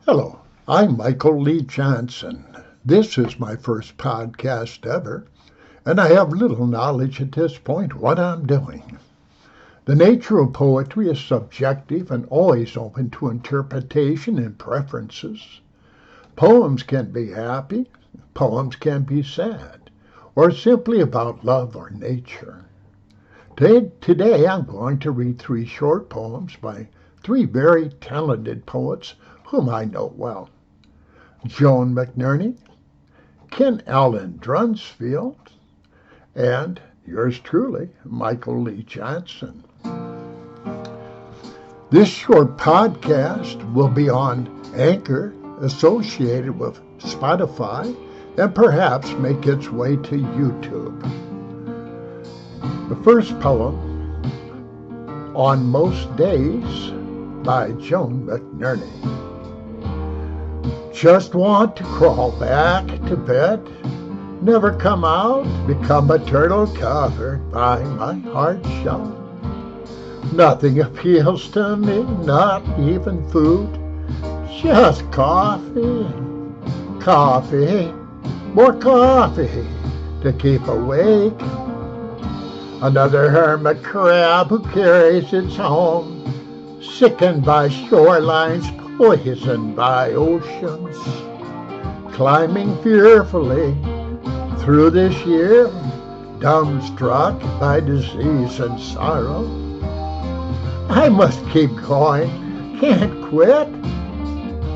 Hello, I'm Michael Lee Johnson. This is my first podcast ever, and I have little knowledge at this point what I'm doing. The nature of poetry is subjective and always open to interpretation and preferences. Poems can be happy, poems can be sad, or simply about love or nature. Today I'm going to read three short poems by three very talented poets whom I know well. Joan McNerney, Allen Dronsfield, and yours truly, Michael Lee Johnson. This short podcast will be on Anchor, associated with Spotify, and perhaps make its way to YouTube. The first poem, On Most Days, by Joan McNerney. Just want to crawl back to bed, never come out, become a turtle covered by my hard shell. Nothing appeals to me, not even food, just coffee, coffee, more coffee to keep awake. Another hermit crab who carries its home, sickened by shorelines, poisoned by oceans, climbing fearfully through this year, dumbstruck by disease and sorrow. I must keep going, can't quit,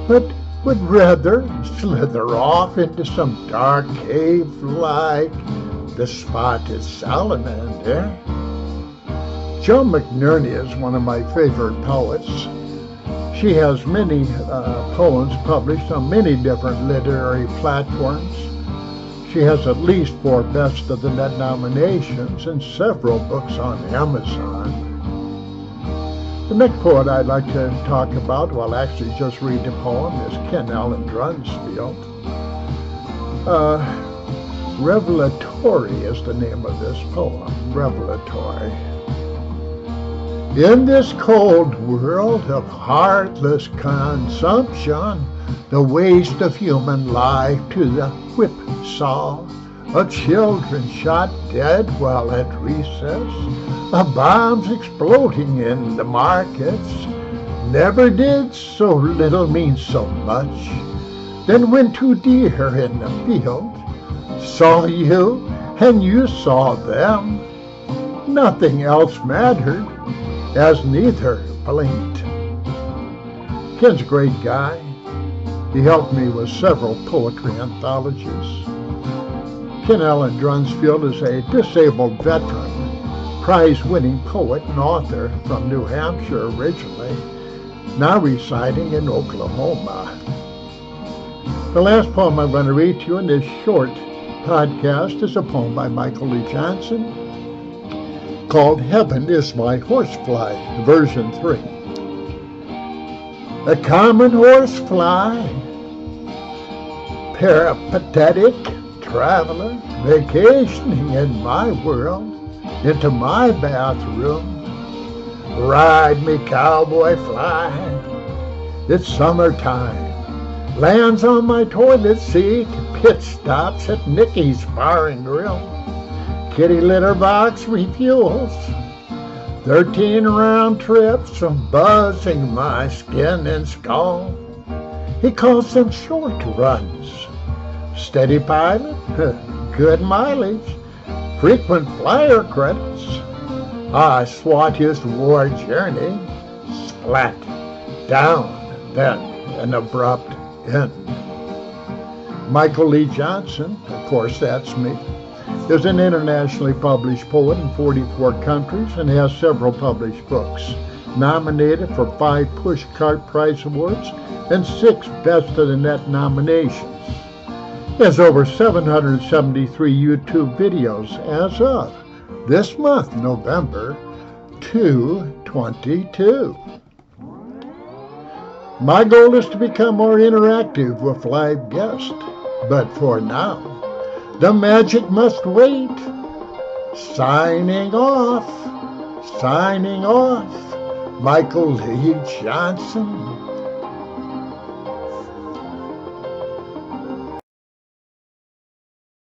but would rather slither off into some dark cave like the spotted salamander. Joan McNerney is one of my favorite poets. She has many poems published on many different literary platforms. She has at least 4 Best of the Net nominations and several books on Amazon. The next poet I'd like to talk about, well, actually just read the poem, is Allen Dronsfield. Revelatory is the name of this poem, Revelatory. In this cold world of heartless consumption, the waste of human life to the whipsaw of children shot dead while at recess, of bombs exploding in the markets, never did so little mean so much. Then when 2 deer in the field saw you and you saw them, nothing else mattered, as neither blinked. Ken's a great guy. He helped me with several poetry anthologies. Allen Dronsfield is a disabled veteran, prize-winning poet and author from New Hampshire originally, now residing in Oklahoma. The last poem I'm going to read to you in this short podcast is a poem by Michael Lee Johnson called Heaven is My Horsefly, version 3. A common horsefly, peripatetic traveler, vacationing in my world, into my bathroom. Ride me, cowboy fly, it's summertime, lands on my toilet seat, pit stops at Nicky's Bar and Grill. Kitty litter box refuels, 13 round trips from buzzing my skin and skull. He calls them short runs. Steady pilot, good mileage, frequent flyer credits. I swat his war journey, splat, down, then an abrupt end. Michael Lee Johnson, of course that's me, is an internationally published poet in 44 countries and has several published books, nominated for 5 Pushcart Prize Awards and 6 Best of the Net nominations. He has over 773 YouTube videos as of this month, November 2022. My goal is to become more interactive with live guests, but for now, the magic must wait. Signing off, Michael Lee Johnson.